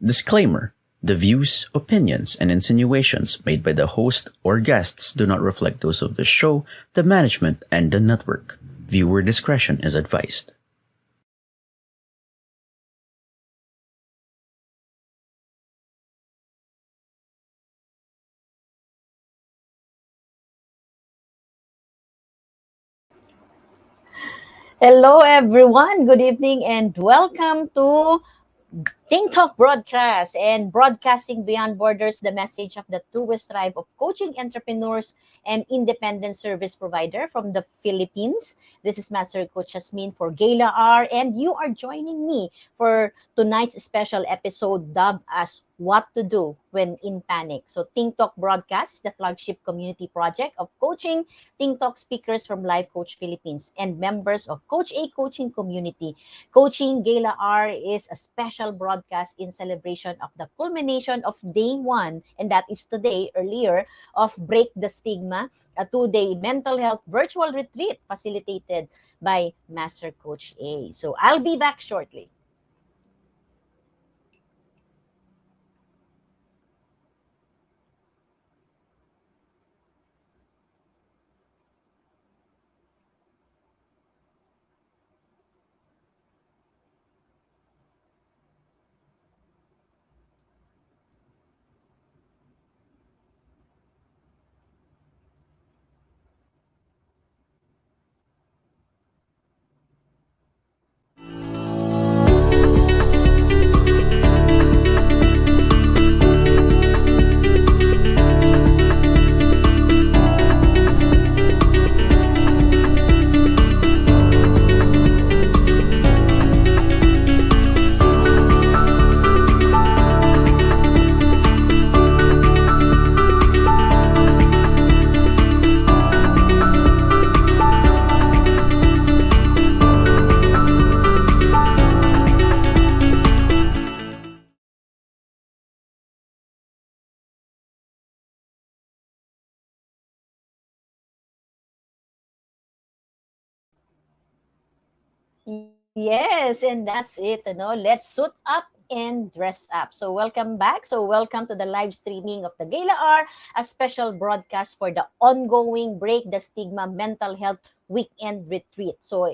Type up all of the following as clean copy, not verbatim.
Disclaimer: the views, opinions, and insinuations made by the host or guests do not reflect those of the show, the management, and the network. Viewer discretion is advised. Hello, everyone. Good evening and welcome to Ting Talk Broadcast and Broadcasting Beyond Borders, the message of the truest tribe of coaching entrepreneurs and independent service provider from the Philippines. This is Master Coach Hasmin for Gala R, and you are joining me for tonight's special episode dubbed as What to Do When in Panic. So Ting Talk Broadcast is the flagship community project of coaching Ting Talk speakers from Life Coach Philippines and members of Coach A Coaching Community. Coaching Gala R is a special broadcast in celebration of the culmination of day one, and that is today, earlier, of Break the Stigma, a 2-day mental health virtual retreat facilitated by Master Coach A. So I'll be back shortly. Yes, and that's it. Let's suit up and dress up. So welcome back. So welcome to the live streaming of the Gala R, a special broadcast for the ongoing Break the Stigma Mental Health Weekend Retreat. So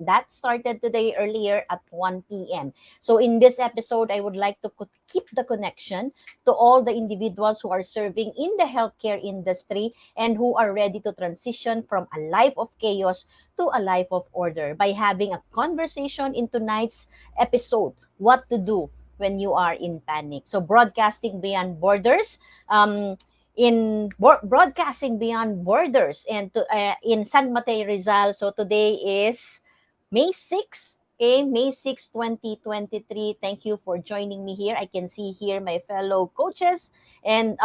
that started today earlier at 1 p.m. So in this episode, I would like to keep the connection to all the individuals who are serving in the healthcare industry and who are ready to transition from a life of chaos to a life of order by having a conversation in tonight's episode, what to do when you are in panic. So broadcasting beyond borders, broadcasting beyond borders and in San Mateo Rizal. So today is May 6th. Okay, May 6, 2023. Thank you for joining me here. I can see here my fellow coaches and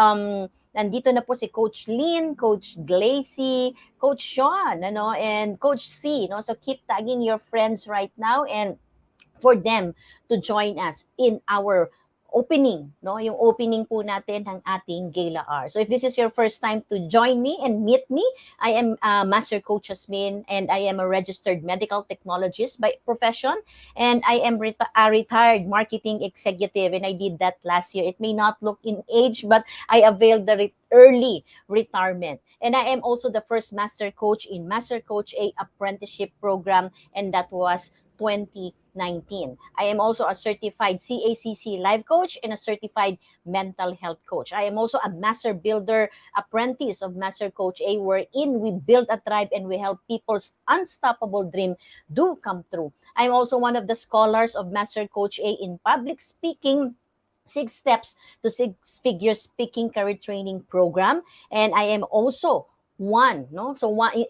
nandito na po si Coach Lynn, Coach Glacy, Coach Sean, and Coach C. So keep tagging your friends right now and for them to join us in our opening, yung opening po natin ng ating Gala R. So if this is your first time to join me and meet me, I am Master Coach Hasmin, and I am a registered medical technologist by profession, and I am a retired marketing executive, and I did that last year. It may not look in age, but I availed the early retirement. And I am also the first Master Coach in Master Coach A apprenticeship program, and that was 2019. I am also a certified CACC life coach and a certified mental health coach. I am also a master builder apprentice of Master Coach A, wherein we build a tribe and we help people's unstoppable dream do come true. I'm also one of the scholars of Master Coach A in public speaking, 6 steps to six-figure speaking career training program. And I am also one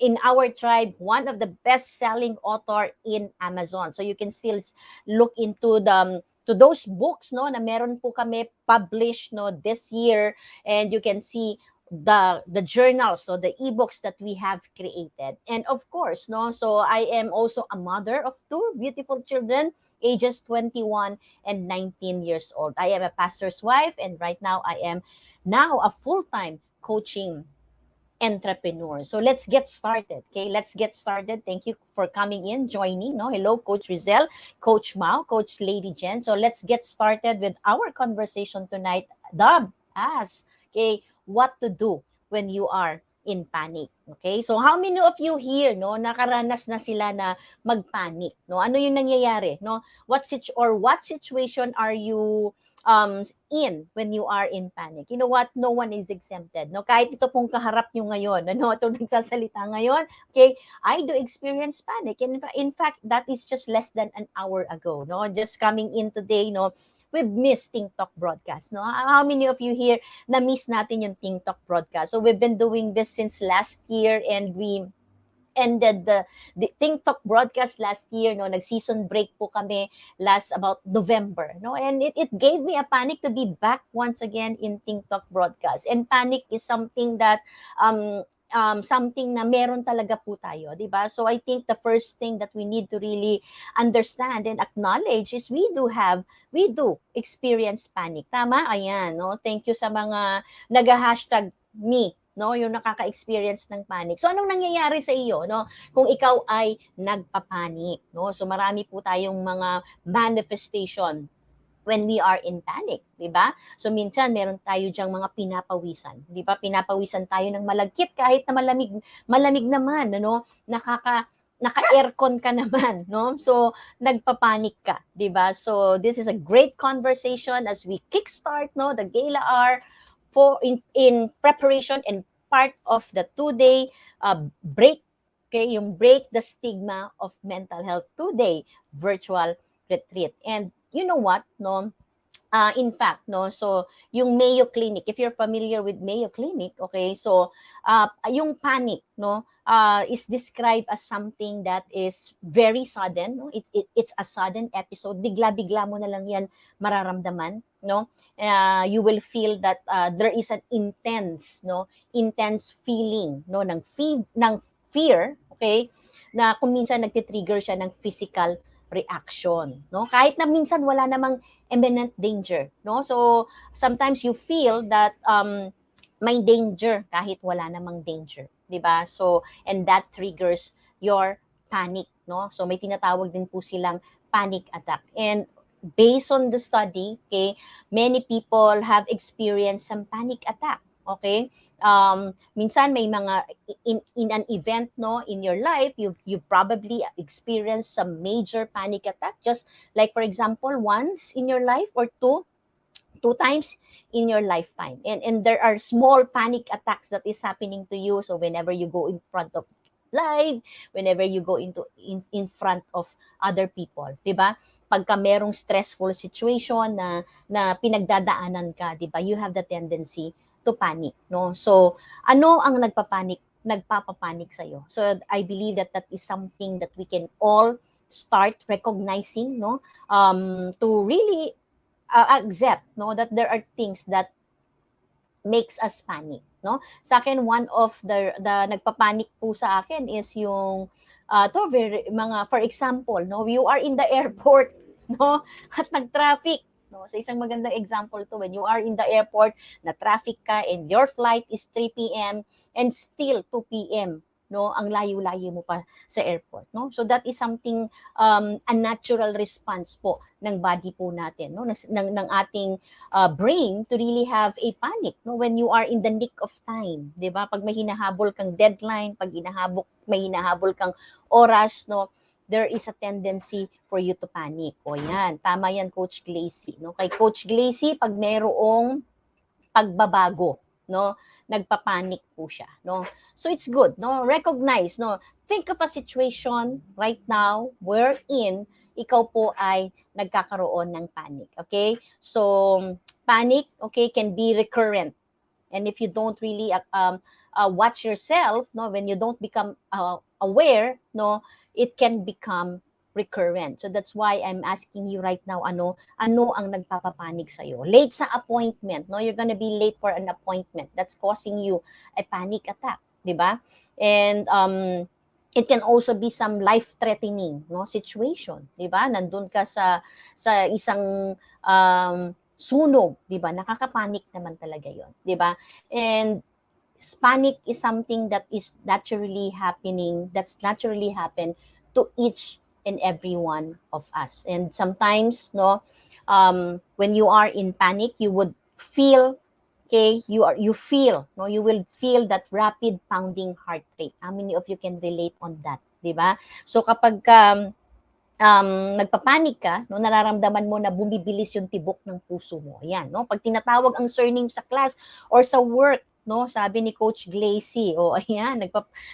in our tribe, one of the best-selling author in Amazon. So you can still look into to those books na meron po kami published this year, and you can see the journals, the ebooks that we have created. And of course, so I am also a mother of 2 beautiful children, ages 21 and 19 years old. I am a pastor's wife, and right now I am now a full-time coaching entrepreneur. So let's get started. Okay, let's get started. Thank you for coming in, joining. No, hello, Coach Rizel, Coach Mao, Coach Lady Jen. So let's get started with our conversation tonight. Dub as okay, what to do when you are in panic. Okay, so how many of you here, no, nakaranas na sila na magpanic, no? Ano yung nangyayari, no? What situation are you um, in when you are in panic? You know what? No one is exempted. No, kahit ito pong kaharap nyo ngayon, ano, itong nagsasalita ngayon, okay, I do experience panic. And in fact, that is just less than an hour ago. No, just coming in today, no, we've missed TikTok broadcast. No, how many of you here na miss natin yung TikTok broadcast? So we've been doing this since last year, and we ended the TikTok broadcast last year, no, nag-season break po kami last about November, no, and it gave me a panic to be back once again in TikTok broadcast. And panic is something that something na meron talaga po tayo, di ba? So I think the first thing that we need to really understand and acknowledge is we do experience panic. Tama? Ayan, no? Thank you sa mga naga-hashtag me, no, yung nakaka-experience ng panic. So anong nangyayari sa iyo, no, kung ikaw ay nagpapanik, no? So marami po tayong mga manifestation when we are in panic, 'di ba? So minsan meron tayo diyang mga pinapawisan, 'di ba? Pinapawisan tayo ng malagkit kahit na malamig, malamig naman, ano? Naka-aircon ka naman, no? So nagpapanik ka, 'di ba? So this is a great conversation as we kickstart, no, the Gala hour for in preparation and part of the 2-day break, okay, yung break the stigma of mental health 2-day virtual retreat. And you know what, no, in fact, no, so yung Mayo Clinic, if you're familiar with Mayo Clinic, okay, so yung panic, no, is described as something that is very sudden, no? It's a sudden episode, bigla-bigla mo na lang yan mararamdaman, no? You will feel that there is an intense, no, intense feeling, no, ng fear, okay, na kung minsan nagtitrigger siya ng physical reaction, no? Kahit na minsan wala namang imminent danger, no? So sometimes you feel that may danger kahit wala namang danger, 'di ba? So and that triggers your panic, no? So may tinatawag din po silang panic attack. And based on the study, okay, many people have experienced some panic attack, okay? Minsan may mga in an event, no, in your life, you probably experienced some major panic attack, just like for example once in your life or two times in your lifetime. And there are small panic attacks that is happening to you. So whenever you go in front of live, whenever you go in front of other people, 'di ba? Pagka merong stressful situation na pinagdadaanan ka, 'di ba? You have the tendency to panic, no? So ano ang nagpapapanik sa iyo? So I believe that that is something that we can all start recognizing, no? To really accept, no, that there are things that makes us panic, no? Sa akin, one of the nagpapanik po sa akin is yung to very mga, for example, no, you are in the airport, no, at nag-traffic, no. Sa isang magandang example to, when you are in the airport, na traffic ka and your flight is 3 p.m. and still 2 p.m., no, ang layo-layo mo pa sa airport, no. So that is something a natural response po ng body po natin, no, ng ating brain to really have a panic, no, when you are in the nick of time, 'di ba? Pag may hinahabol kang deadline, pag may hinahabol kang oras, no, there is a tendency for you to panic. O yan, tama yan, Coach Glacy, no? Kay Coach Glacy, pag mayroong pagbabago, no, nagpapanik po siya, no. So it's good, no, recognize, no, think of a situation right now wherein ikaw po ay nagkakaroon ng panic, okay? So panic, okay, can be recurrent. And if you don't really watch yourself, no, when you don't become aware, no, it can become recurrent. So that's why I'm asking you right now, ano ang nagpapapanik sa iyo? Late sa appointment, no, you're gonna be late for an appointment. That's causing you a panic attack, 'di ba? And it can also be some life-threatening, no, situation, 'di ba? Nandun ka sa isang sunog, 'di ba? Nakakapanik naman talaga 'yon, 'di ba? And panic is something that is naturally happening, that's naturally happen to each and every one of us. And sometimes, no, when you are in panic, you would feel, okay, you feel, no, you will feel that rapid pounding heart rate. How many of you can relate on that, di ba? So kapag nagpapanik ka, no, nararamdaman mo na bumibilis yung tibok ng puso mo. Ayan, no? Pag tinatawag ang surname sa class or sa work, no, sabi ni Coach Glacy, ayan,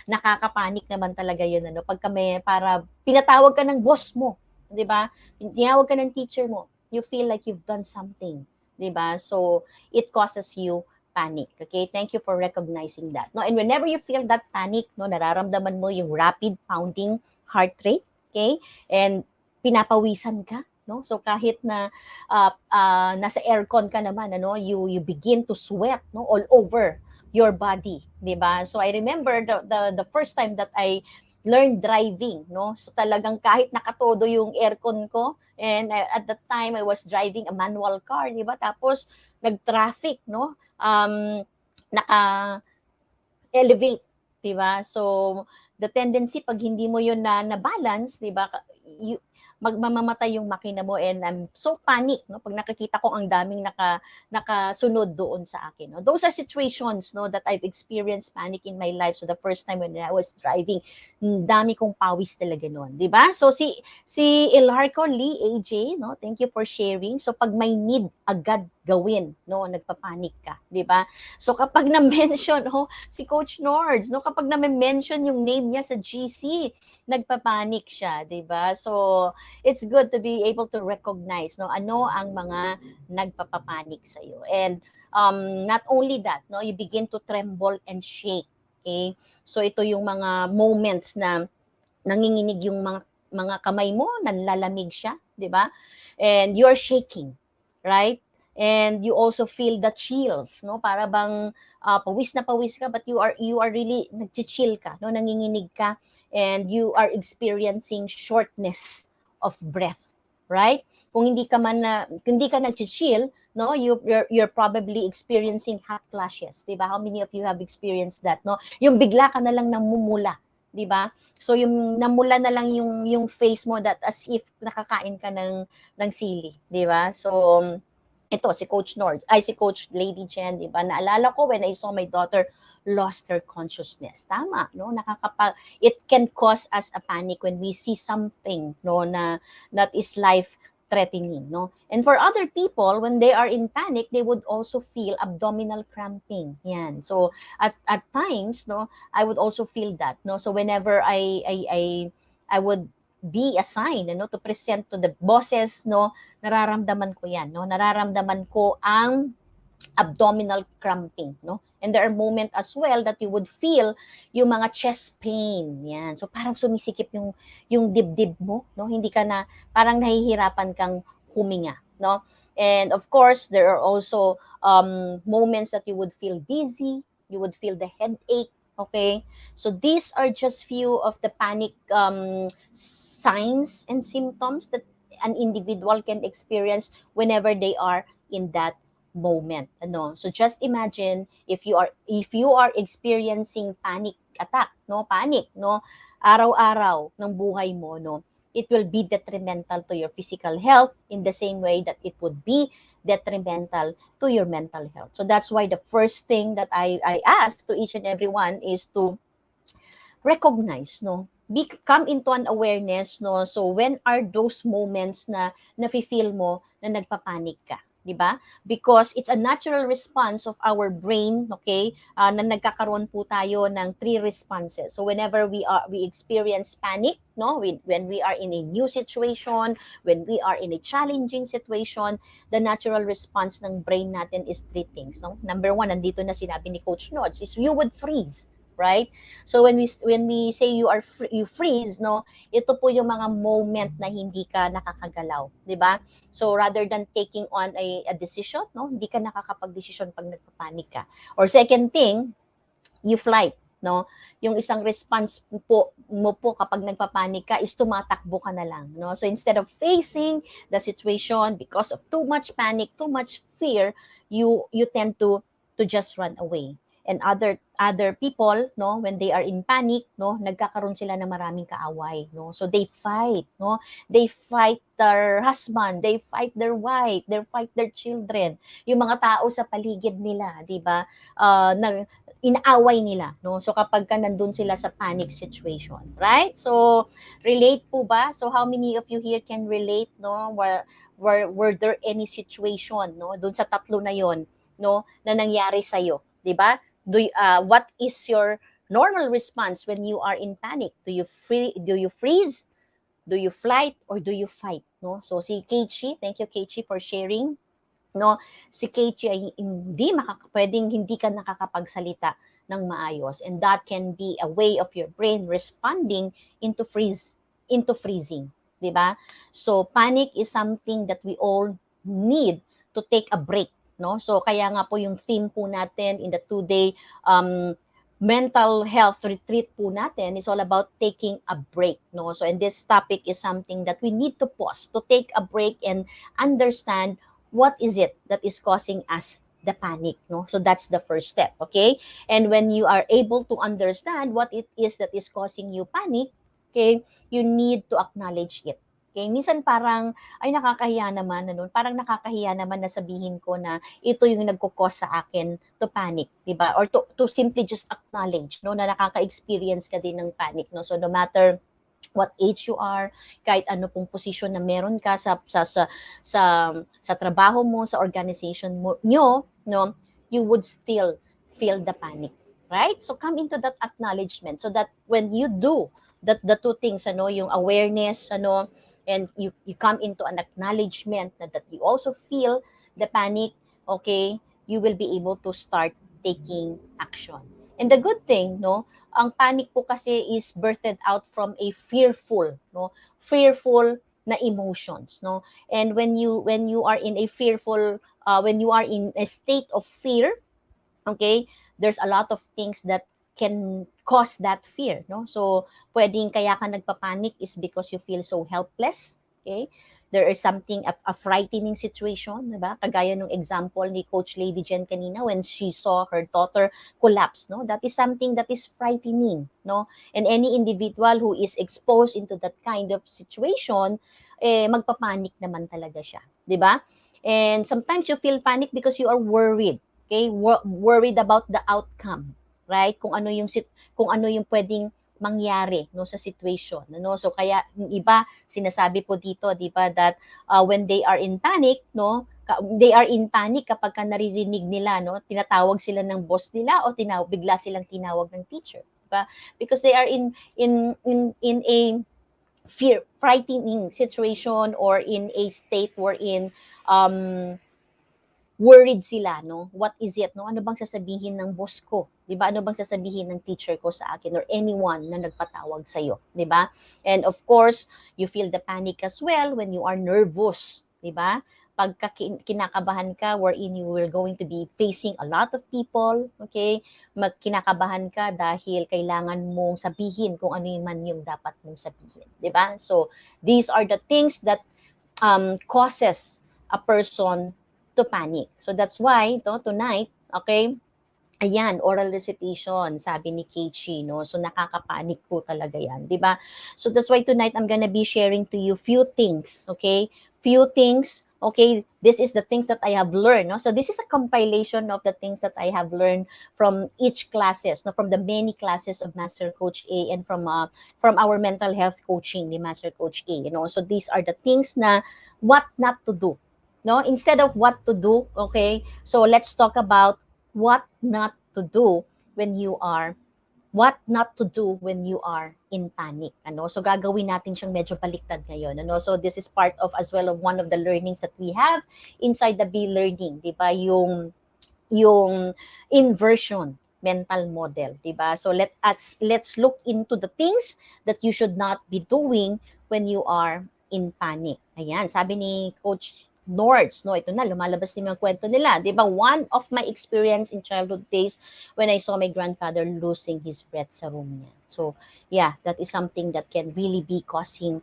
nakakapanik naman talaga yun, ano, pagka para pinatawag ka ng boss mo, 'di ba? Tinawag ka ng teacher mo, you feel like you've done something, 'di ba? So, it causes you panic. Okay? Thank you for recognizing that. No, and whenever you feel that panic, no, nararamdaman mo yung rapid pounding heart rate, okay? And pinapawisan ka, no? So kahit na nasa aircon ka naman, ano, you begin to sweat, no, all over your body, 'di ba? So I remember the first time that I learned driving, no? So talagang kahit nakatodo yung aircon ko, and at that time I was driving a manual car, 'di ba? Tapos nag-traffic, no? Naka elevate, 'di ba? So the tendency pag hindi mo 'yun na balance, 'di ba? Magmamamatay yung makina mo, and I'm so panic, no, pag nakikita ko ang daming nakasunod doon sa akin, no. Those are situations, no, that I've experienced panic in my life. So the first time when I was driving, dami kong pawis talaga noon, 'di ba? So si Ilarco Lee AJ, no, thank you for sharing. So pag may need agad gawin, no, nagpapanik ka, 'di ba? So kapag na-mention, si Coach Nords, no, kapag na-mention yung name niya sa GC, nagpapanik siya, 'di ba? So it's good to be able to recognize, no, ano ang mga nagpapapanik sa iyo. And not only that, no, you begin to tremble and shake. Okay? So ito yung mga moments na nanginginig yung mga kamay mo, nanlalamig siya, 'di ba? And you're shaking, right? And you also feel the chills, no? Para bang pawis na pawis ka, but you are really nagchi-chill ka, no? Nanginginig ka, and you are experiencing shortness of breath, right? Kung hindi ka nagchi-chill, no, you're probably experiencing hot flashes, 'di ba? How many of you have experienced that, no? Yung bigla ka na lang namumula, 'di ba? So yung namula na lang yung face mo, that as if nakakain ka ng sili, 'di ba? So ito si Coach si Coach Lady Jen, 'di ba? Naalala ko when I saw my daughter lost her consciousness. Tama, no? It can cause us a panic when we see something, no, na that is life threatening, no? And for other people, when they are in panic, they would also feel abdominal cramping. Yan. So at times, no, I would also feel that, no? So whenever I would be assigned, no, to present to the bosses, no, nararamdaman ko yan, no? Nararamdaman ko ang abdominal cramping, no? And there are moments as well that you would feel yung mga chest pain, yan. So parang sumisikip yung dibdib mo, no? Hindi ka na, parang nahihirapan kang huminga, no? And of course, there are also moments that you would feel dizzy, you would feel the headache, okay? So these are just few of the panic signs and symptoms that an individual can experience whenever they are in that moment, ano. So just imagine if you are experiencing panic attack, no, panic, no, araw-araw ng buhay mo, no, it will be detrimental to your physical health in the same way that it would be detrimental to your mental health. So that's why the first thing that I ask to each and everyone is to recognize, no, come into an awareness, no. So when are those moments na nafe-feel mo na nagpapanik ka, 'di ba? Because it's a natural response of our brain, okay, na nagkakaroon po tayo ng 3 responses. So whenever we experience panic, no, when we are in a new situation, when we are in a challenging situation, the natural response ng brain natin is 3 things, no. Number 1, nandito na sinabi ni Coach Nods, is you would freeze, right? So when we say you freeze, no, ito po yung mga moment na hindi ka nakakagalaw, 'di ba? So rather than taking on a decision, no, hindi ka nakakapag-desisyon pag nagpapanik ka. Or second thing, you flight, no? Yung isang response mo po kapag nagpapanik ka is tumatakbo ka na lang, no? So instead of facing the situation because of too much panic, too much fear, you tend to just run away. and other people, no, when they are in panic, no, nagkakaroon sila ng maraming kaaway, no, so they fight, no, they fight their husband, they fight their wife, they fight their children, yung mga tao sa paligid nila, di ba, na inaaway nila, no, so kapag ka nandun sila sa panic situation, right? So relate po ba? So how many of you here can relate, no, were there any situation, no, dun sa tatlo na yon, no, na nangyari sa iyo, 'di ba? What is your normal response when you are in panic? Do you freeze? Do you flight or do you fight, no? So si Keiichi, thank you Keiichi for sharing, no? Si Keiichi ay pwedeng hindi ka nakakapagsalita ng maayos, and that can be a way of your brain responding into freezing, 'di ba? So panic is something that we all need to take a break, no? So kaya nga po yung theme po natin in the 2-day mental health retreat po natin is all about taking a break, no? So and this topic is something that we need to pause, to take a break and understand what is it that is causing us the panic, no? So that's the first step, okay? And when you are able to understand what it is that is causing you panic, okay, you need to acknowledge it. Okay, minsan parang ay nakakahiya naman ano, parang nakakahiya naman na sabihin ko na ito yung nagko-cause sa akin to panic, 'di ba? Or to simply just acknowledge, no, na nakaka-experience ka din ng panic, no? So no matter what age you are, kahit ano pong posisyon na meron ka sa trabaho mo, sa organization mo nyo, no, you would still feel the panic, right? So come into that acknowledgement so that when you do the two things, ano, yung awareness, ano, and you come into an acknowledgement that you also feel the panic, okay, you will be able to start taking action. And the good thing, no, ang panic po kasi is birthed out from a fearful na emotions, no. And when you are in a fearful when you are in a state of fear, okay, there's a lot of things that can cause that fear, no. So pwedeng kaya ka nagpapanik is because you feel so helpless, okay, there is something a frightening situation, diba, kagaya ng example ni Coach Lady Jen kanina when she saw her daughter collapse, no, that is something that is frightening, no. And any individual who is exposed into that kind of situation, magpapanik naman talaga siya, diba. And sometimes you feel panic because you are worried, okay, worried about the outcome, right? Kung ano yung pwedeng mangyari, no, sa situation, no. So kaya yung iba sinasabi po dito, 'di ba, that when they are in panic, no, they are in panic kapag ka naririnig nila, no, tinatawag sila ng boss nila o bigla silang tinawag ng teacher, 'di ba? Because they are in a frightening situation or in a state wherein worried sila, no? What is it, no? Ano bang sasabihin ng boss ko? 'Di ba? Ano bang sasabihin ng teacher ko sa akin or anyone na nagpatawag sa iyo, 'di ba? And of course, you feel the panic as well when you are nervous, 'di ba? Pagka kinakabahan ka wherein you will going to be facing a lot of people, okay? Kinakabahan ka dahil kailangan mong sabihin kung ano man yung dapat mong sabihin, 'di ba? So, these are the things that causes a person to panic. So that's why tonight, okay, ayan, oral recitation, sabi ni Keiichi, no? So nakakapanik po talaga yan, di ba? So that's why tonight I'm gonna be sharing to you few things, okay? Few things, okay? This is the things that I have learned, no? So this is a compilation of the things that I have learned from each classes, no? From the many classes of Master Coach A and from our mental health coaching ni Master Coach A, you know? So these are the things na what not to do, no? Instead of what to do, okay? So let's talk about what not to do when you are in panic, ano. So gagawin natin siyang medyo baliktad ngayon, ano. So this is part of as well of one of the learnings that we have inside the B learning, 'di ba? Yung inversion mental model, 'di ba? So let's look into the things that you should not be doing when you are in panic. Ayan, sabi ni Coach Nords, no, ito na, lumalabas din yung kwento nila, 'di ba? One of my experience in childhood days when I saw my grandfather losing his breath sa room niya. So, yeah, that is something that can really be causing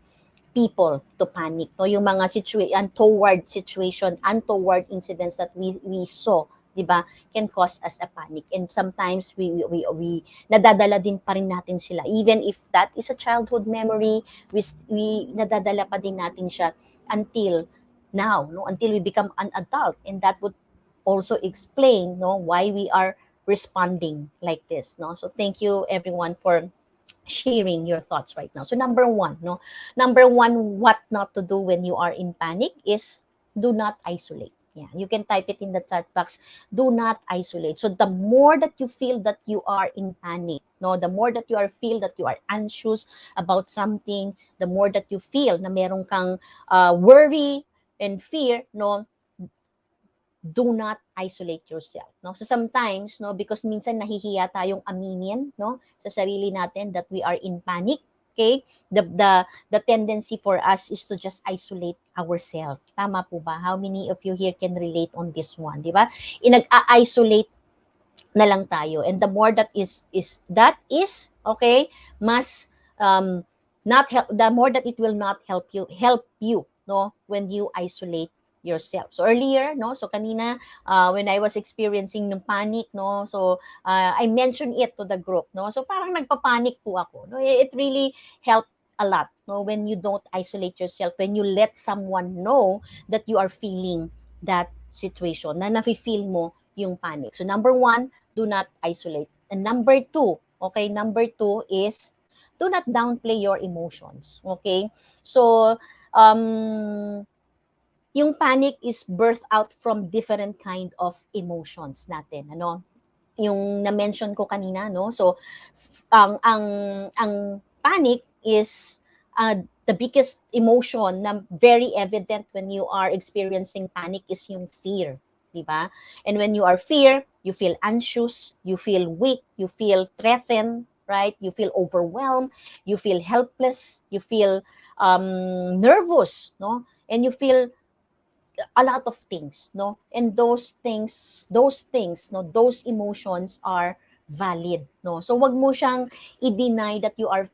people to panic, no, yung mga untoward situation, untoward incidents that we saw di ba, can cause us a panic. And sometimes we nadadala din pa rin natin sila. Even if that is a childhood memory, we nadadala pa din natin siya until now, no, until we become an adult. And that would also explain, no, why we are responding like this, no. So thank you everyone for sharing your thoughts right now. So number one, no, number one, what not to do when you are in panic is do not isolate. Yeah, you can type it in the chat box. Do not isolate. So the more that you feel that you are in panic, no, the more that you are feel that you are anxious about something, the more that you feel na meron kang worry and fear, no, do not isolate yourself, no. So sometimes, no, because minsan nahihiya tayong aminin, no, sa sarili natin that we are in panic. Okay, the tendency for us is to just isolate ourselves. Tama po ba? How many of you here can relate on this one, di ba? Inag-isolate na lang tayo, and the more that is okay, mas not help, the more that it will not help you, no, when you isolate yourself. So earlier, no, so kanina, when I was experiencing ng panic, no, so I mentioned it to the group, no, so parang nagpapanik po ako, no. It really helped a lot, no, when you don't isolate yourself, when you let someone know that you are feeling that situation, na nafe-feel mo yung panic. So number one, do not isolate. And number two, okay, number two is do not downplay your emotions. Okay? So, yung panic is birthed out from different kind of emotions natin. Ano? Yung na-mention ko kanina, no? So, ang panic is the biggest emotion na very evident when you are experiencing panic is yung fear, di ba? And when you are fear, you feel anxious, you feel weak, you feel threatened, right? You feel overwhelmed, you feel helpless, you feel nervous, no? And you feel a lot of things, no? And those things, no, those emotions are valid, no? So wag mo siyang i-deny that you are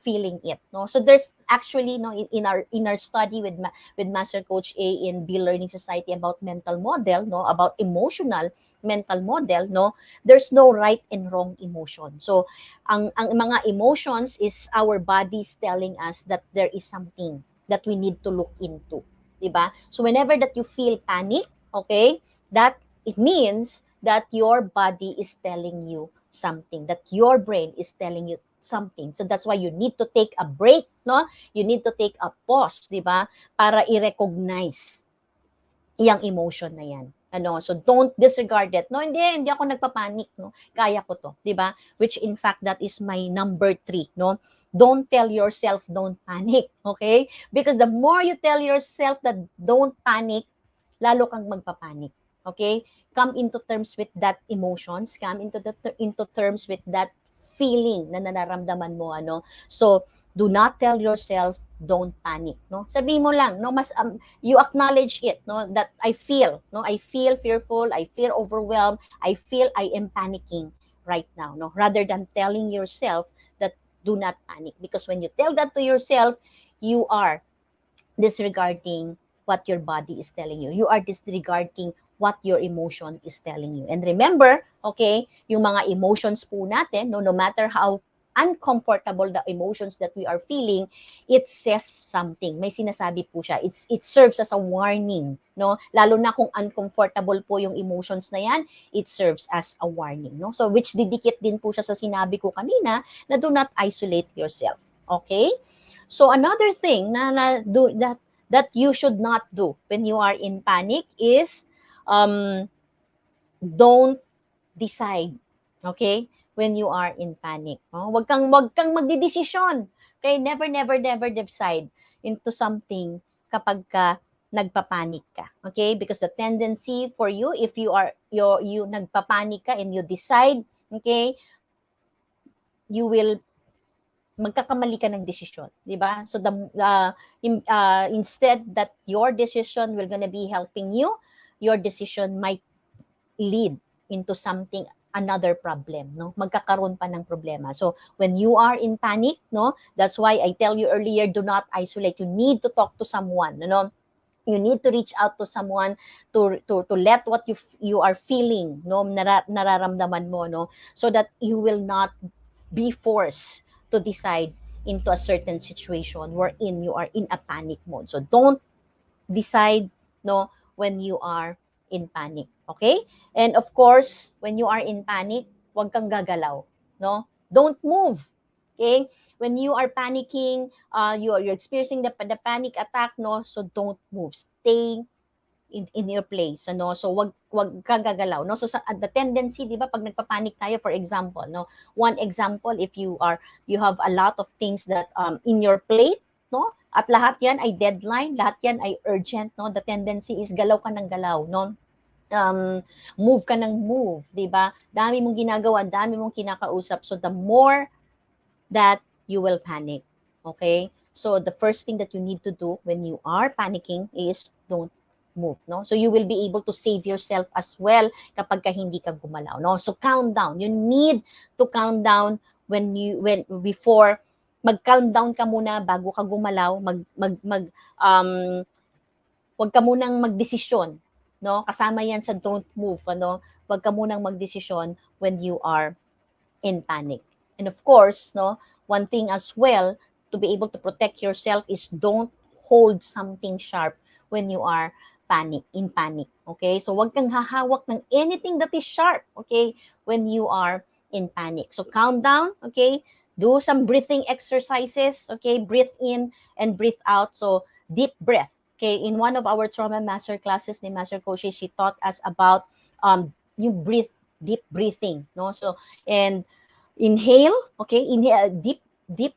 feeling it, no? So there's actually, no, in our study with Master Coach A in Be Learning Society about mental model, no, about emotional mental model, no, there's no right and wrong emotion. So ang mga emotions is our bodies telling us that there is something that we need to look into, diba? So whenever that you feel panic, okay, that it means that your body is telling you something, that your brain is telling you something. So that's why you need to take a break, no? You need to take a pause, diba? Para i-recognize yung emotion na yan. Ano, so don't disregard it. No, hindi ako nagpapanik, no. Kaya ko to, 'di ba? Which in fact that is my number 3, no. Don't tell yourself don't panic, okay? Because the more you tell yourself that don't panic, lalo kang magpapanik. Okay? Come into terms with that emotions, come into terms with that feeling na nararamdaman mo, ano. So, do not tell yourself don't panic, no. Sabihin mo lang, no, mas you acknowledge it, no, that I feel, no, I feel fearful, I feel overwhelmed, I feel I am panicking right now, no, rather than telling yourself that do not panic. Because when you tell that to yourself, you are disregarding what your body is telling you. You are disregarding what your emotion is telling you. And remember, okay, yung mga emotions po natin, no matter how uncomfortable the emotions that we are feeling, it says something. May sinasabi po siya. It serves as a warning, no? Lalo na kung uncomfortable po yung emotions na yan, it serves as a warning, no? So which didikit din po siya sa sinabi ko kanina na do not isolate yourself. Okay? So another thing that you should not do when you are in panic is don't decide. Okay? When you are in panic. Oh, wag kang magdedesisyon. Okay? Never decide into something kapag ka nagpapanik ka. Okay? Because the tendency for you, if you nagpapanik ka and you decide, okay, you will magkakamali ka ng desisyon, di ba? So instead that your decision will gonna be helping you, your decision might lead into something another problem, no? Magkakaroon pa ng problema. So when you are in panic, no, that's why I tell you earlier, do not isolate. You need to talk to someone, no? You need to reach out to someone to let what you are feeling, no, nararamdaman mo, no, so that you will not be forced to decide into a certain situation wherein you are in a panic mode. So don't decide, no, when you are in panic. Okay? And of course, when you are in panic, huwag kang gagalaw, no? Don't move. Okay? When you are panicking, you're experiencing the panic attack, no? So don't move. Stay in your place, ano, so wag kang gagalaw, no. So the tendency, di ba, pag nagpapanik tayo, for example, no, one example, if you have a lot of things that in your plate, no, at lahat yan ay deadline, lahat yan ay urgent, no, the tendency is galaw ka ng galaw, no, um, move ka ng move, di ba, dami mong ginagawa, dami mong kinakausap, so the more that you will panic. Okay? So the first thing that you need to do when you are panicking is don't move, no? So you will be able to save yourself as well kapag ka hindi ka gumalaw, no? So calm down. You need to calm down when before mag-calm down ka muna bago ka gumalaw, um wag ka munang magdesisyon, no? Kasama 'yan sa don't move, ano? Wag ka munang magdesisyon when you are in panic. And of course, no, one thing as well to be able to protect yourself is don't hold something sharp when you are in panic. Okay? So wag kang hahawak ng anything that is sharp, okay, when you are in panic. So calm down, okay? Do some breathing exercises, okay? Breathe in and breathe out. So deep breath. Okay, in one of our trauma master classes ni Master Coach, she taught us about you breathe deep breathing, no? So and inhale, okay, inhale, deep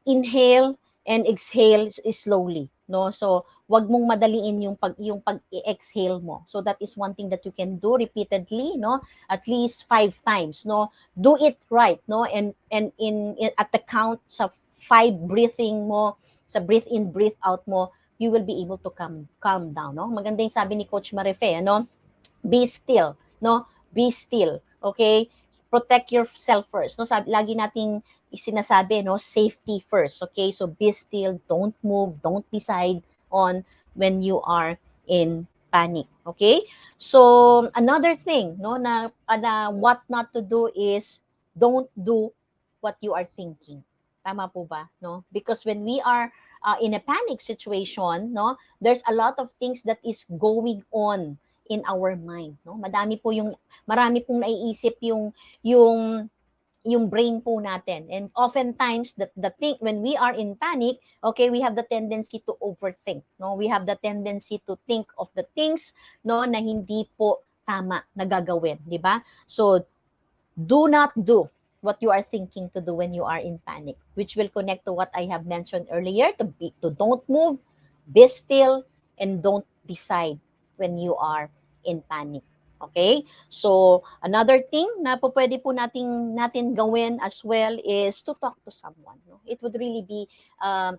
inhale and exhale slowly, no? So wag mong madaliin yung pag-exhale mo. So that is one thing that you can do repeatedly, no, at least 5 times, no. Do it right, no, and in at the count sa 5 breathing mo, sa breathe in breathe out mo, you will be able to calm down, no. Maganda yung sabi ni Coach Marife, no, be still, no, be still, okay, protect yourself first, no, sabi lagi nating sinasabi, no, safety first, okay, so be still, don't move, don't decide on when you are in panic, okay. So another thing, no, na what not to do is don't do what you are thinking. Tama po ba, no? Because when we are in a panic situation, no, there's a lot of things that is going on in our mind, no? Marami pong naiisip yung yung brain po natin. And oftentimes the thing when we are in panic, okay, we have the tendency to overthink, no? We have the tendency to think of the things, no, na hindi po tama na gagawin, di ba? So do not do what you are thinking to do when you are in panic, which will connect to what I have mentioned earlier, to don't move, be still, and don't decide when you are in panic. Okay? So, another thing na pwede po natin gawin as well is to talk to someone. No? It would really be a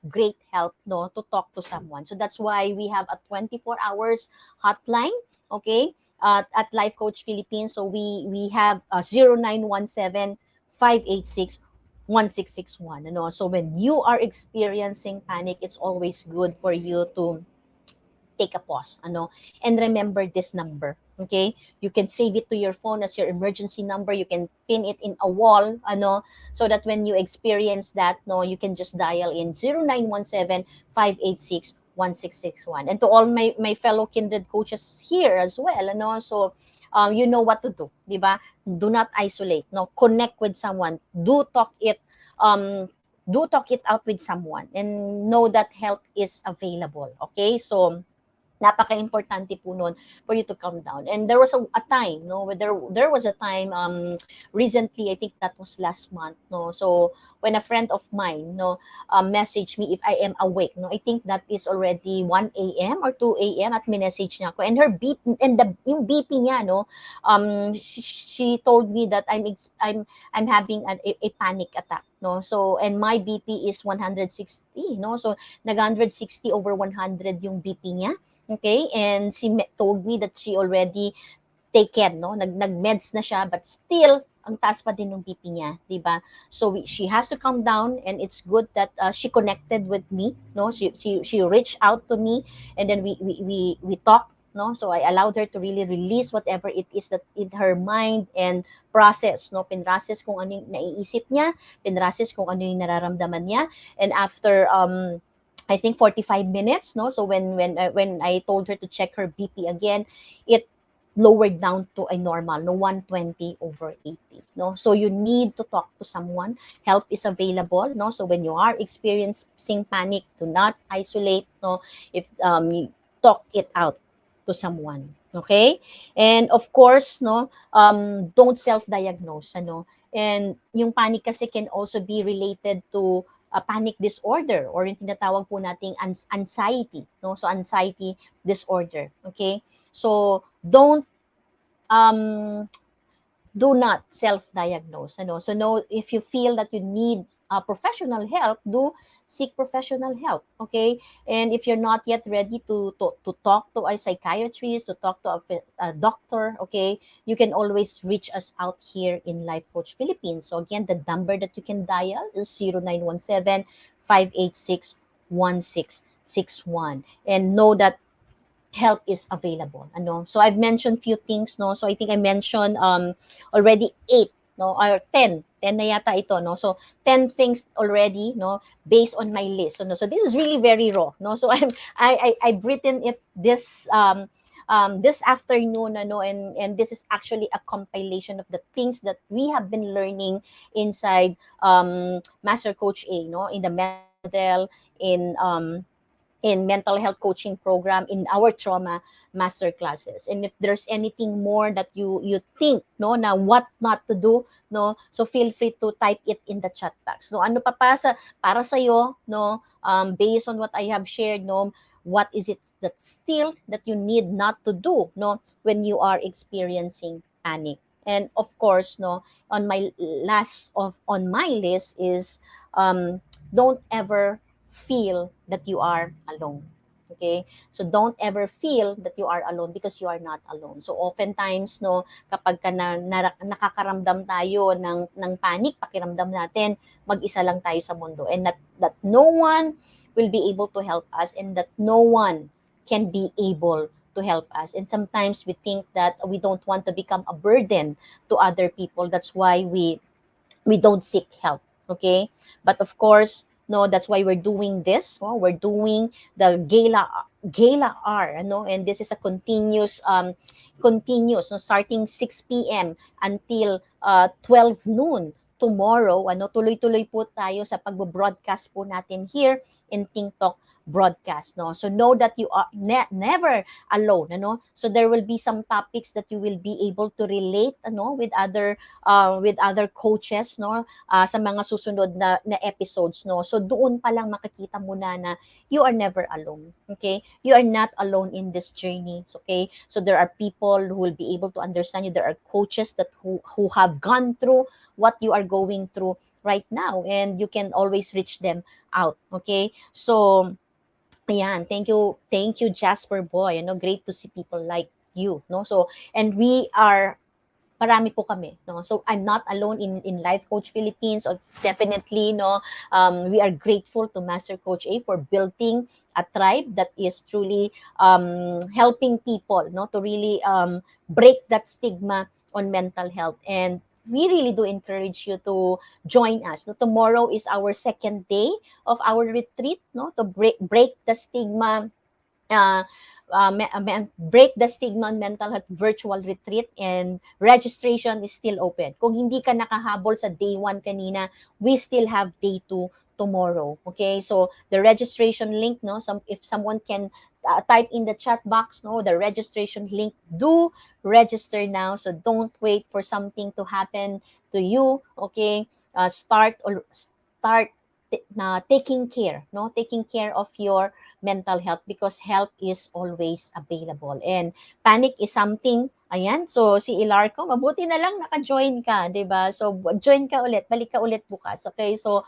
great help, no, to talk to someone. So that's why we have a 24 hours hotline, okay, at Life Coach Philippines. So we have 0917-586-1661. Ano? So when you are experiencing panic, it's always good for you to take a pause, ano, and remember this number, okay? You can save it to your phone as your emergency number. You can pin it in a wall, ano, so that when you experience that, no, you can just dial in 0917-586-1661. And to all my fellow kindred coaches here as well, ano, so you know what to do, di ba? Do not isolate, no, connect with someone. Do talk it out with someone and know that help is available, okay? So napaka-importante po nun for you to calm down. And there was a time, no, where there was a time recently, I think that was last month, no. So when a friend of mine, no, messaged me if I am awake, no. I think that is already 1 a.m. or 2 a.m. at minessage niya ako. And her beep and yung BP niya, no, she told me that I'm having a panic attack, no. So and my BP is 160, no. So nag 160/100 yung BP niya. Okay, and she told me that she already taken, no? Nag-meds na siya, but still, ang taas pa din ng BP niya, di ba? So she has to calm down, and it's good that she connected with me, no? She reached out to me, and then we talked, no? So I allowed her to really release whatever it is that in her mind, and process, no? Pinrocess kung ano yung naiisip niya, pinrocess kung ano yung nararamdaman niya, and after I think 45 minutes, no? So when I told her to check her BP again, it lowered down to a normal, no, 120/80, no? So you need to talk to someone. Help is available, no? So when you are experiencing panic, do not isolate, no? If you talk it out to someone, okay? And of course, no, don't self-diagnose, ano? And yung panic kasi can also be related to a panic disorder, or yung tinatawag po nating anxiety, no? So anxiety disorder, okay? So don't um do not self-diagnose, ano? So no, if you feel that you need professional help, do seek professional help, okay? And if you're not yet ready to talk to a psychiatrist, to talk to a doctor, okay, you can always reach us out here in Life Coach Philippines. So again, the number that you can dial is 0917-586-1661, and know that help is available, ano? So I've mentioned few things, no? So I think I mentioned already 8, no, or 10 na yata ito, no? So 10 things already, no, based on my list. So, no, so this is really very raw, no? So I've written it this afternoon, ano, and this is actually a compilation of the things that we have been learning inside Master Coach A, no, in the mental model, in mental health coaching program, in our trauma master classes. And if there's anything more that you think, no, na what not to do, no, so feel free to type it in the chat box. No, ano pa para sa iyo, no, based on what I have shared, no, what is it that still that you need not to do, no, when you are experiencing panic. And of course, no, on my last of on my list is don't ever feel that you are alone. Okay? So don't ever feel that you are alone, because you are not alone. So oftentimes, no, kapag nakakaramdam tayo ng panic, pakiramdam natin mag-isa lang tayo sa mundo, and that no one will be able to help us, and that no one can be able to help us. And sometimes we think that we don't want to become a burden to other people. That's why we don't seek help, okay? But of course, no, that's why we're doing this, no? We're doing the Gala R, no? And this is a continuous, no, starting 6 p.m. until 12 noon tomorrow. Ano, tuloy-tuloy po tayo sa pagbo-broadcast po natin here in Think Talk broadcast, no? So know that you are never alone, ano? So there will be some topics that you will be able to relate, ano, with other coaches, no, sa mga susunod na episodes, no. So doon pa lang makikita mo na you are never alone, okay? You are not alone in this journey, okay? So there are people who will be able to understand you. There are coaches that who have gone through what you are going through right now, and you can always reach them out, okay? So ayan, thank you, Jasper Boy. Great to see people like you, no? So, and we are marami po kami, no? So I'm not alone in Life Coach Philippines. So definitely, no, we are grateful to Master Coach A for building a tribe that is truly helping people, no, to really break that stigma on mental health. And we really do encourage you to join us. No, tomorrow is our second day of our retreat, no, to break the stigma, uh, break the stigma on mental health virtual retreat, and registration is still open. Kung hindi ka nakahabol sa day 1 kanina, we still have day 2 tomorrow. Okay? So the registration link, no, if someone can type in the chat box, no, the registration link, do register now. So don't wait for something to happen to you. Okay? Start taking care, no, taking care of your mental health, because help is always available. And panic is something, ayan, so si Ilarco, mabuti na lang naka-join ka, 'di ba? So join ka ulit, balik ka ulit bukas. Okay? So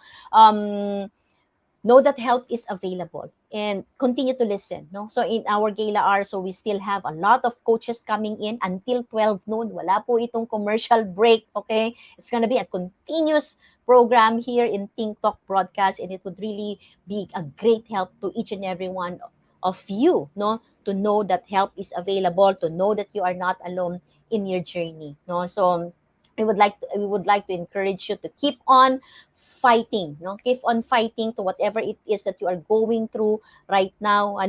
know that help is available and continue to listen, no? So in our gala hour, so we still have a lot of coaches coming in until 12 noon. Wala po itong commercial break, okay? It's gonna be a continuous program here in Think Talk broadcast, and it would really be a great help to each and every one of you, no? To know that help is available, to know that you are not alone in your journey, no? So we would like to encourage you to keep on fighting, no? Keep on fighting to whatever it is that you are going through right now.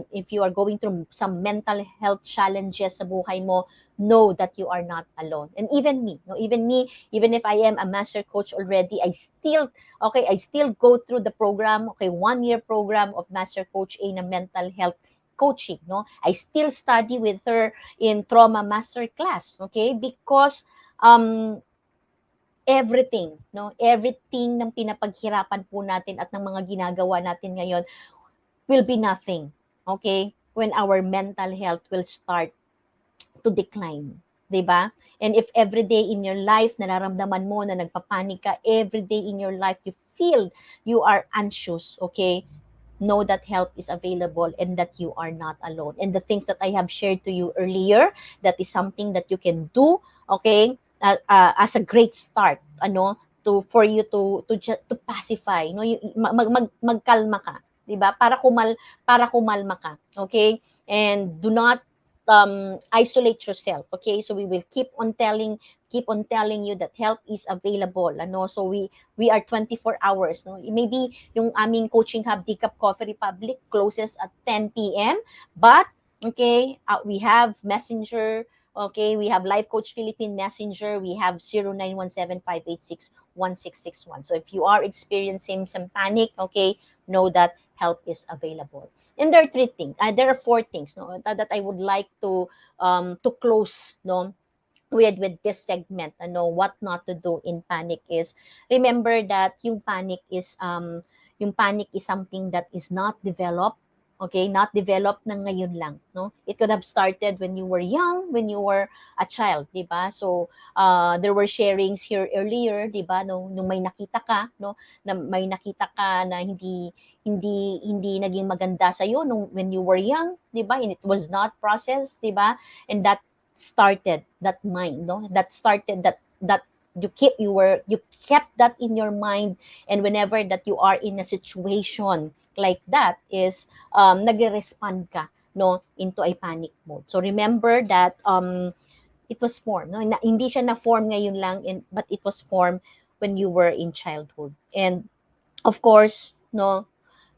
If you are going through some mental health challenges sa buhay mo, know that you are not alone. And even me, no? Even me, even if I am a master coach already, I still go through the program, okay, 1 year program of master coach in a mental health coaching, no? I still study with her in trauma master class, okay? Because everything, no? Everything ng pinapaghirapan po natin at ng mga ginagawa natin ngayon will be nothing, okay? When our mental health will start to decline, 'di ba? And if every day in your life nararamdaman mo na nagpapanik ka, every day in your life you feel you are anxious, okay? Know that help is available and that you are not alone. And the things that I have shared to you earlier, that is something that you can do, okay, as a great start, for you to pacify, no, magkalma ka, 'di ba? Para kumalma ka, okay? And do not isolate yourself, okay? So we will keep on telling you that help is available, so we are 24 hours, no? Maybe yung aming coaching hub Decaf Coffee Republic closes at 10 p.m. But okay, we have Messenger, okay, we have Life Coach Philippine Messenger, we have 0917-586-1661. So if you are experiencing some panic, okay, know that help is available. And there are four things, no, that I would like to close, no, with this segment, what not to do in panic is, remember that yung panic is something that is not developed, okay, not developed na ngayon lang, no? It could have started when you were young, when you were a child, di ba? So there were sharings here earlier, di ba, no, nung may nakita ka, no, na may nakita ka na hindi naging maganda sa iyo nung when you were young, di ba, and it was not processed, di ba, and that started that mind, no, that started that you kept that in your mind, and whenever that you are in a situation like that is nagre-respond ka, no, into a panic mode. So remember that it was formed, no, hindi siya na form ngayon lang, but it was formed when you were in childhood. And of course, no,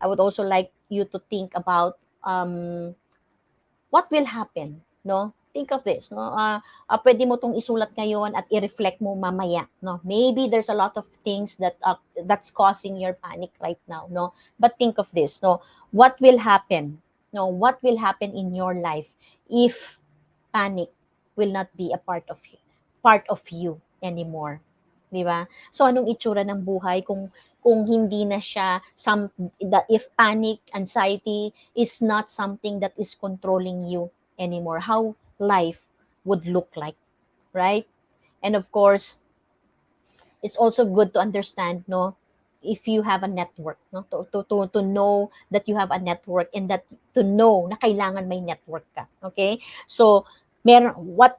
I would also like you to think about what will happen, no? Think of this, no? Pwede mo tong isulat ngayon at i-reflect mo mamaya, no? Maybe there's a lot of things that's causing your panic right now, no? But think of this, no? What will happen? No, what will happen in your life if panic will not be a part of you anymore, 'di ba? So anong itsura ng buhay kung hindi na siya if panic, anxiety is not something that is controlling you anymore? How life would look like, right? And of course, it's also good to understand, no, if you have a network, no, to know that you have a network, and that to know na kailangan may network ka, okay? So meron what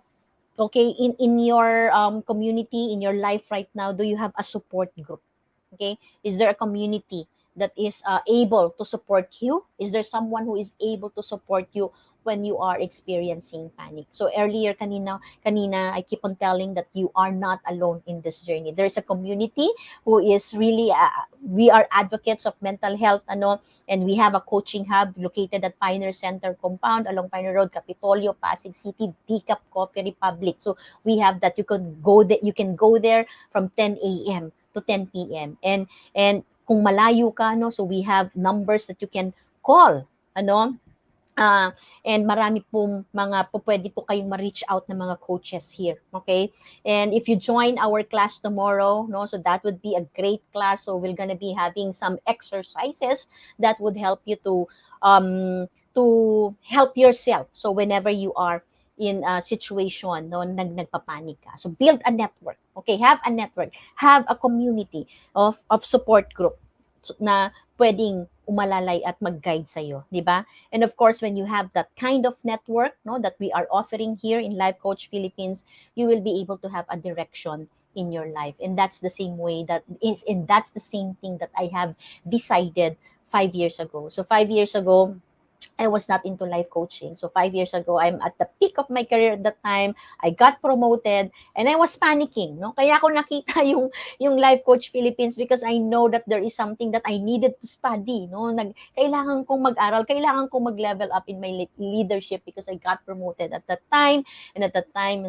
okay, in your community, in your life right now, do you have a support group? Okay, is there a community that is able to support you? Is there someone who is able to support you when you are experiencing panic? So earlier, kanina I keep on telling that you are not alone in this journey. There's a community who is really we are advocates of mental health, and we have a coaching hub located at Pioneer Center compound along Pioneer Road, Capitolio, Pasig City, Decaf Coffee Republic. So we have that. You can go there from 10 a.m. to 10 p.m. And kung malayo ka, no, so we have numbers that you can call, uh, and marami po pwede po kayong ma-reach out ng mga coaches here, okay? And if you join our class tomorrow, no, so that would be a great class. So we're gonna be having some exercises that would help you to help yourself. So whenever you are in a situation, no, nagpapanik ka, so build a network, okay? Have a network, have a community of support group. na pwedeng umalalay at mag-guide sa'yo, di ba? And of course, when you have that kind of network, no, that we are offering here in Life Coach Philippines, you will be able to have a direction in your life. And that's the same way that is, and that's the same thing that I have decided 5 years ago. So 5 years ago, I was not into life coaching. So 5 years ago, I'm at the peak of my career at that time. I got promoted and I was panicking. No? Kaya ako nakita yung Life Coach Philippines because I know that there is something that I needed to study. No? Kailangan kong mag-aral, kailangan kong mag-level up in my leadership because I got promoted at that time. And at that time,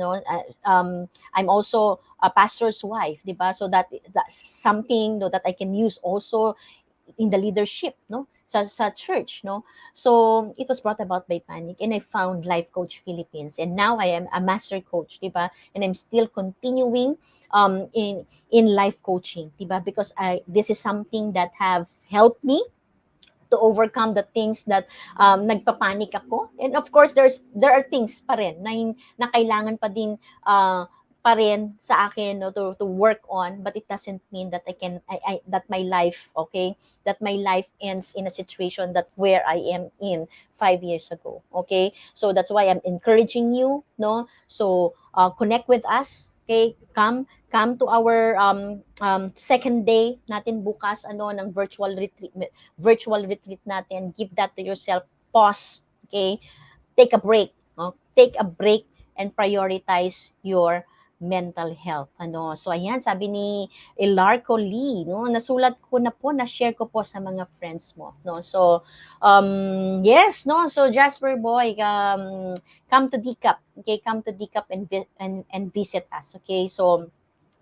I'm also a pastor's wife, di ba? So that's something, no, that I can use also in the leadership, no, sa church, no. So it was brought about by panic, and I found Life Coach Philippines, and now I am a master coach, di ba? And I'm still continuing in life coaching, di ba? Because this is something that have helped me to overcome the things that nagpapanik ako. And of course, there are things pa rin na kailangan pa din pa rin sa akin, no, to work on, but it doesn't mean that that my life, okay, that my life ends in a situation that where I am in 5 years ago. Okay, so that's why I'm encouraging you, no. So connect with us. Okay, come to our second day natin bukas, ng virtual retreat natin. Give that to yourself. Pause. Okay? Take a break. No? Take a break and prioritize your mental health. So ayan, sabi ni Ilarco Lee, no, nasulat ko na po, na-share ko po sa mga friends mo, no. So yes, no. So Jasper Boy, come to DCAP. Okay, come to DCAP and visit us. Okay? So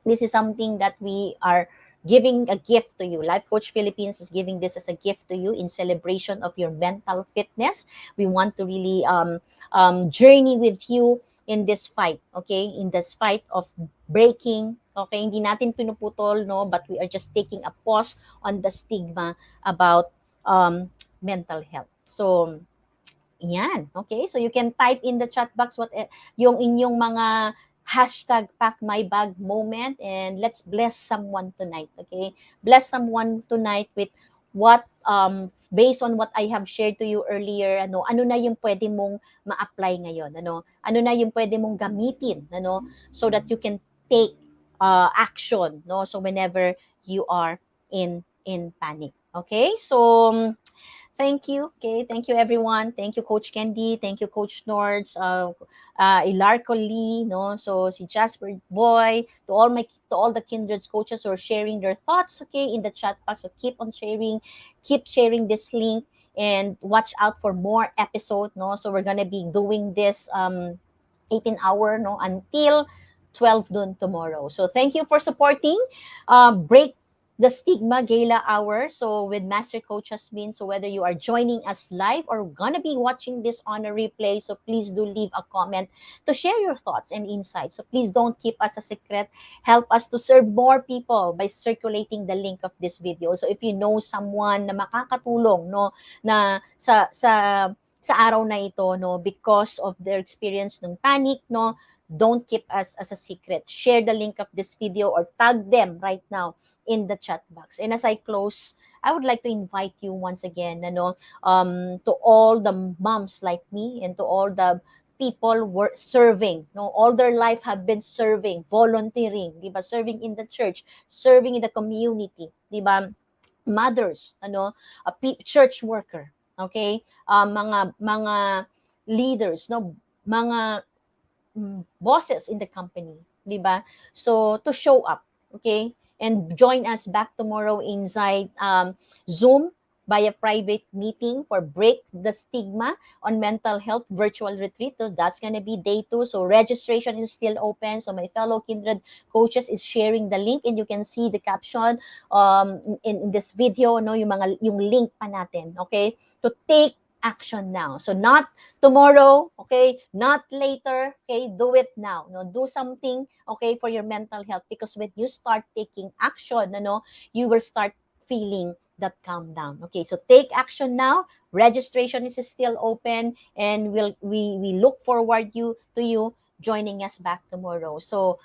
this is something that we are giving a gift to you. Life Coach Philippines is giving this as a gift to you in celebration of your mental fitness. We want to really journey with you in this fight, okay? In this fight of breaking, okay? Hindi natin pinuputol, no? But we are just taking a pause on the stigma about mental health. So, yan. Okay? So you can type in the chat box what yung inyong mga hashtag pack my bag moment, and let's bless someone tonight. Okay? Bless someone tonight with what based on what I have shared to you earlier, ano na yung pwede mong ma-apply ngayon, ano na yung pwede mong gamitin, so that you can take action, no, so whenever you are in panic. Okay? So thank you. Okay, thank you everyone. Thank you Coach Candy, thank you Coach Nords, Ilarco Lee, no. So si Jasper Boy, to all the kindreds coaches who are sharing their thoughts, okay, in the chat box. So keep sharing this link, and watch out for more episode, no. So we're gonna be doing this 18-hour, no, until 12 noon tomorrow. So thank you for supporting Break the Stigma Gala Hour. So with Master Coach Hasmin. So whether you are joining us live or gonna be watching this on a replay, so please do leave a comment to share your thoughts and insights. So please don't keep us a secret. Help us to serve more people by circulating the link of this video. So if you know someone na makakatulong, no, na sa araw na ito, no, because of their experience ng panic, no, don't keep us as a secret. Share the link of this video or tag them right now in the chat box. And as I close, I would like to invite you once again, to all the moms like me and to all the people were serving, no, all their life have been serving, volunteering, di ba, serving in the church, serving in the community, di ba, mothers, a church worker, okay, mga leaders, no, mga bosses in the company, di ba? So to show up, okay, and join us back tomorrow inside Zoom by a private meeting for Break the Stigma on Mental Health virtual retreat. So that's gonna be day 2. So registration is still open. So my fellow kindred coaches is sharing the link, and you can see the caption in this video, no, yung link pa natin, okay, to take action now. So not tomorrow, okay, not later, okay, do it now, no, do something, okay, for your mental health, because when you start taking action, you will start feeling that calm down. Okay, so take action now. Registration is still open, and we look forward to you joining us back tomorrow. So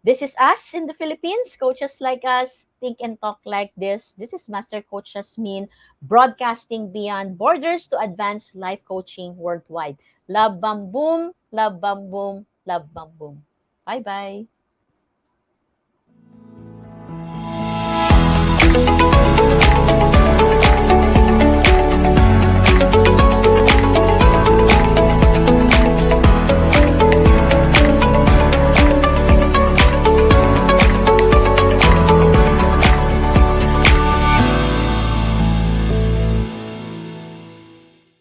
This is us in the Philippines, coaches like us, think and talk like this. This is Master Coach Hasmin, broadcasting beyond borders to advance life coaching worldwide. Love, bam, boom, love, bam, boom, love, bam, boom. Bye-bye.